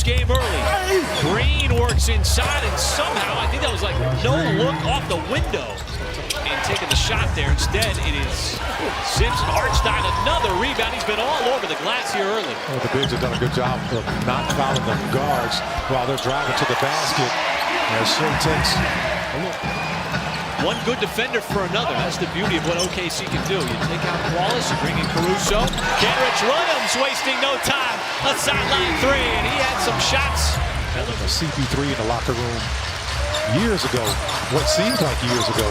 game early. Green works inside, and somehow, I think that was like no look off the window. And taking the shot there. Instead, it is Simpson. Hartenstein, another rebound. He's been all over the glass here early. Well, the bigs have done a good job of not fouling the guards while they're driving to the basket. As Shai takes a look. One good defender for another. That's the beauty of what OKC can do. You take out Wallace, you bring in Caruso. Kenrich Williams wasting no time. A sideline three, and he had some shots. CP3 in the locker room years ago. What seems like years ago.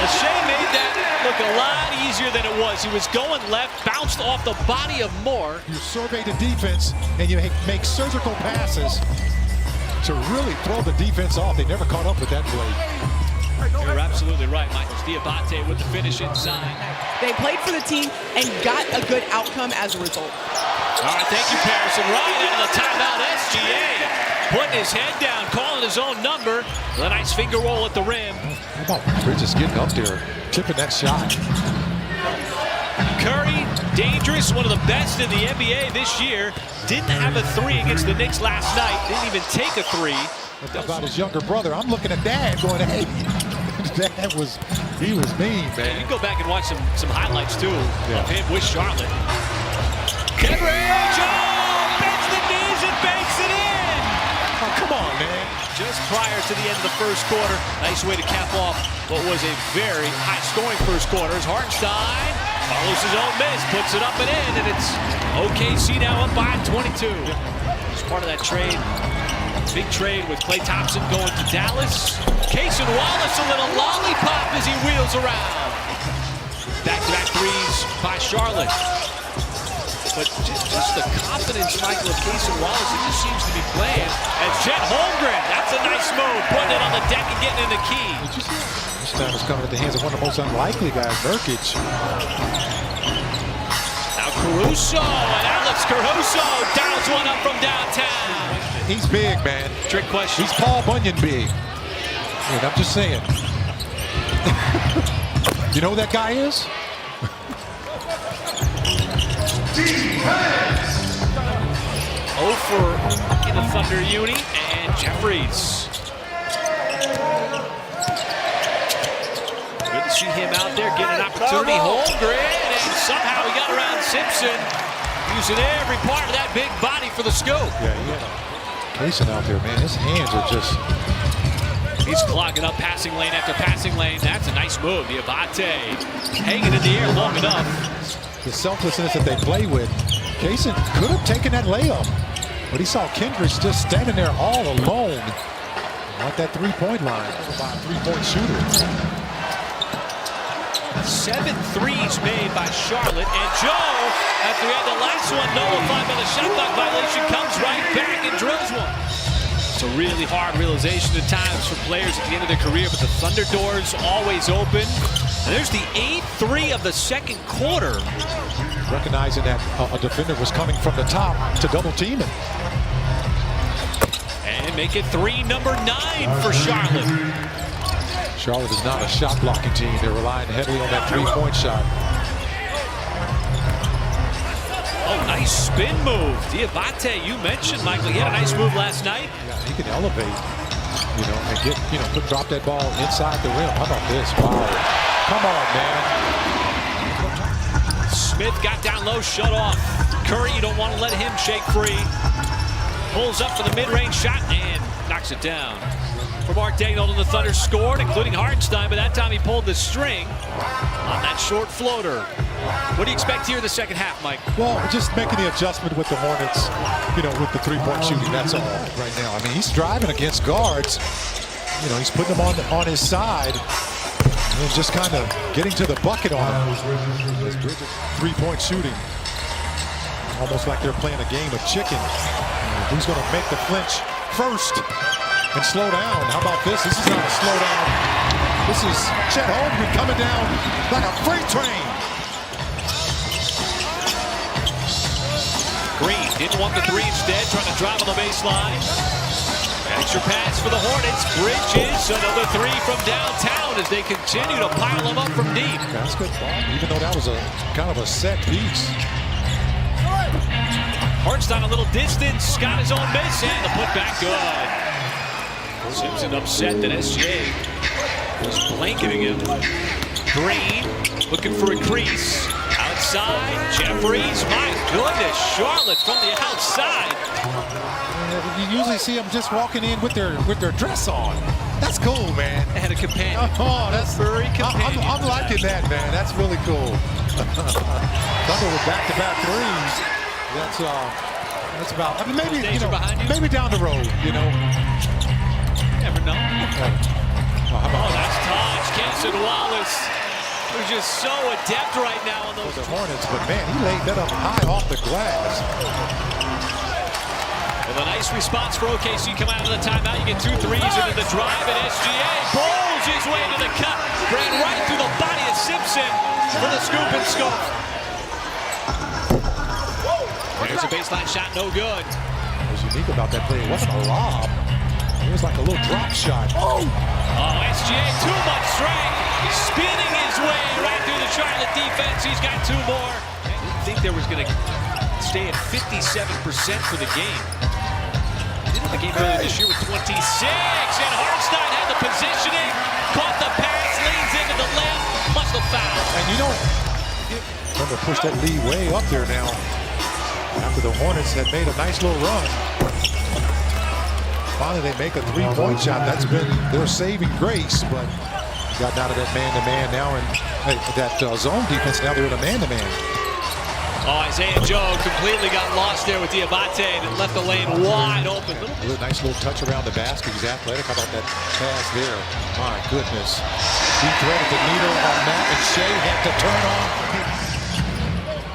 Shai made that look a lot easier than it was. He was going left, bounced off the body of Moore. You survey the defense, and you make surgical passes to really throw the defense off. They never caught up with that play. You're absolutely right, Michael. Diabate with the finish inside. They played for the team and got a good outcome as a result. All right, thank you, Patterson. Right into the timeout, SGA. Putting his head down, calling his own number. With a nice finger roll at the rim. How about Bridges getting up there, tipping that shot? Curry, dangerous, one of the best in the NBA this year. Didn't have a three against the Knicks last night. Didn't even take a three. About his younger brother. I'm looking at Dad going, hey, Dad he was mean, man. You can go back and watch some highlights, too, of him with Charlotte. Kenrich, bends the knees and banks it in. Oh, come on, man. Just prior to the end of the first quarter, nice way to cap off what was a very high-scoring first quarter. As Hartenstein follows his own miss, puts it up and in, and it's OKC now up by 22. It's part of that trade. Big trade with Klay Thompson going to Dallas. Case and Wallace, a little lollipop as he wheels around. Back-to-back threes by Charlotte. But just the confidence, Michael, of Case and Wallace, it just seems to be playing. And Chet Holmgren, that's a nice move, putting it on the deck and getting in the key. This time was coming at the hands of one of the most unlikely guys, Nurkic. Now Caruso, and Alex Caruso downs one up from downtown. He's big, man. Trick question. He's Paul Bunyan big. And I'm just saying. You know who that guy is? Over in the Thunder uni, and Jeffries. Good to see him out there getting an opportunity. Holmgren, and somehow he got around Simpson, using every part of that big body for the scoop. Yeah. Pacing out there, man. His hands are just... He's clogging up passing lane after passing lane. That's a nice move. Diabate hanging in the air long enough. The selflessness that they play with. Kaysen could have taken that layup, but he saw Kendrick just standing there all alone at that three-point line. By a three-point shooter. 7 threes made by Charlotte, and Joe, after he had the last one nullified by the shot clock violation, comes right back and drills one. It's a really hard realization at times for players at the end of their career, but the Thunder doors always open. And there's the 8-3 of the second quarter. Recognizing that a defender was coming from the top to double team him. And make it number 9 for Charlotte. Charlotte is not a shot blocking team. They're relying heavily on that three-point shot. Oh, nice spin move. Diabate, you mentioned, Michael, he had a nice move last night. Yeah, he can elevate, and get, drop that ball inside the rim. How about this? Wow. Come on, man. Smith got down low, shut off. Curry, you don't want to let him shake free. Pulls up for the mid-range shot and knocks it down. For Mark Daigneault, the Thunder scored, including Hartenstein, but that time he pulled the string on that short floater. What do you expect here in the second half, Mike? Well, just making the adjustment with the Hornets, with the three-point shooting. That's all right now. I mean, he's driving against guards. He's putting them on his side and just kind of getting to the bucket on him. Three-point shooting. Almost like they're playing a game of chicken. Who's going to make the flinch first and slow down? How about this? This is not a slow down. This is Chet Holmgren coming down like a freight train. Green didn't want the three, instead trying to drive on the baseline. Extra pass for the Hornets. Bridges, another three from downtown as they continue to pile them up from deep. That's good ball, even though that was a kind of a set piece. Hartenstein a little distance, got his own miss, and the putback good. Simpson upset that SGA was blanketing him. Green looking for a crease. Outside, Jeffries, my goodness, Charlotte from the outside. You usually see them just walking in with their dress on. That's cool, man. They had a companion. Oh, that's very companion. I'm liking that, man. That's really cool. Thunder with back-to-back threes. That's about. I mean, maybe maybe down the road, you know. Never know. Oh, that's touch. Kenson Wallace, who's just so adept right now on those. The Hornets, but man, he laid that up high off the glass. With a nice response for OKC coming out of the timeout. You get 2 threes into the drive, and SGA bowls his way to the cut. Ran right through the body of Simpson for the scoop and scope. There's a baseline shot, no good. What was unique about that play, it wasn't a lob. It was like a little drop shot. Oh, SGA, too much strength. Spinning his way right through the Charlotte defense. He's got 2 more. I didn't think there was going to stay at 57% for the game. The game earlier this year with 26, and Hartenstein had the positioning, caught the pass, leans into the left, must have fouled. And you know, trying to push that lead way up there now. After the Hornets had made a nice little run. Finally, they make a 3-point shot. That's been their saving grace, but gotten out of that man-to-man now, and that zone defense. Now they're in a man-to-man. Oh, Isaiah Joe completely got lost there with Diabate and left the lane wide open. Nice little touch around the basket. He's athletic. How about that pass there? My goodness. He threaded the needle on that, and Shai had to turn on.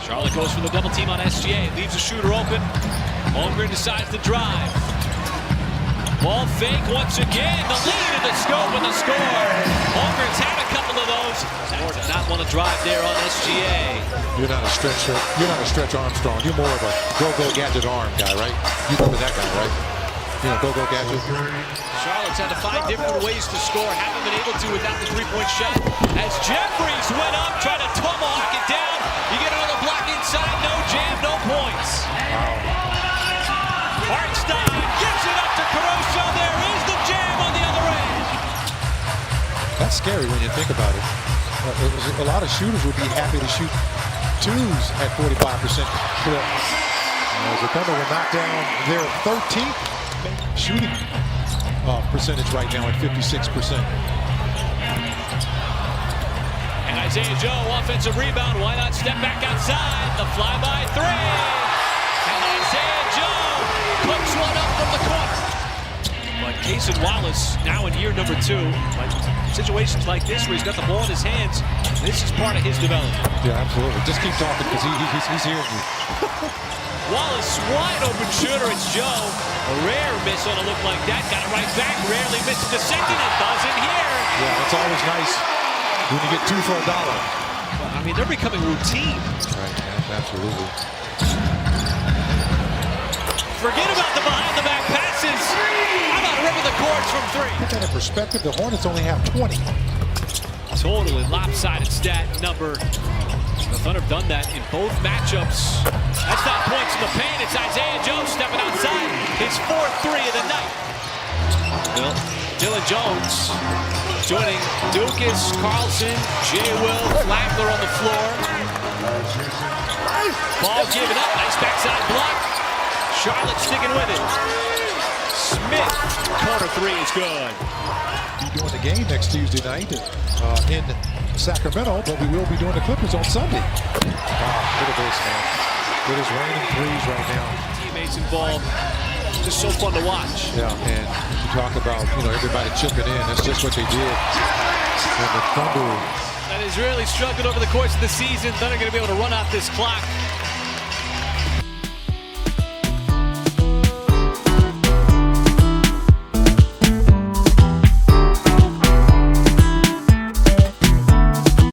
Charlotte goes for the double team on SGA. Leaves the shooter open. Holmgren decides to drive. Ball fake once again. The lead in the scope and the score. Holmgren's had a couple of those. Did not want to drive there on SGA. You're not a stretch Armstrong. You're more of a go-go gadget arm guy, right? You go with that guy, right? You know, go-go gadget. Charlotte's had to find different ways to score. Haven't been able to without the 3-point shot. As Jeffries went up, trying to tomahawk it down. You get another block inside. No jam, no points. Hartenstein gets it up to Caruso. There is the jam on the other end. That's scary when you think about it. A lot of shooters would be happy to shoot 2s at 45%. As the Thunder will knock down their 13th shooting percentage right now at 56%. And Isaiah Joe, offensive rebound. Why not step back outside? The flyby 3. And Isaiah Joe puts one up from the corner. But Cason Wallace now in year number 2. But situations like this where he's got the ball in his hands, this is part of his development. Yeah, absolutely. Just keep talking because he's hearing you. Wallace, wide open shooter. It's Joe. A rare miss on a look like that. Got it right back. Rarely misses the second and doesn't here. Yeah, that's always nice when you get 2 for $1. I mean, they're becoming routine. Right, absolutely. Forget about the behind-the-back passes. How about ripping the cords from 3? Put that in perspective, the Hornets only have 20. Totally lopsided stat number. The Thunder have done that in both matchups. That's not points in the paint. It's Isaiah Joe stepping outside. His 4th 3 of the night. Dylan Jones joining Dukas, Carlson, J. Will, Flagler on the floor. Ball given up. Nice backside block. Charlotte sticking with it. Smith, corner 3 is good. We'll be doing the game next Tuesday night in Sacramento, but we will be doing the Clippers on Sunday. Wow, look at this, man. It is raining 3s right now. Teammates involved. Just so fun to watch. Yeah, and you talk about, everybody chipping in. That's just what they did. And the Thunder. That has really struggled over the course of the season. Thunder going to be able to run out this clock.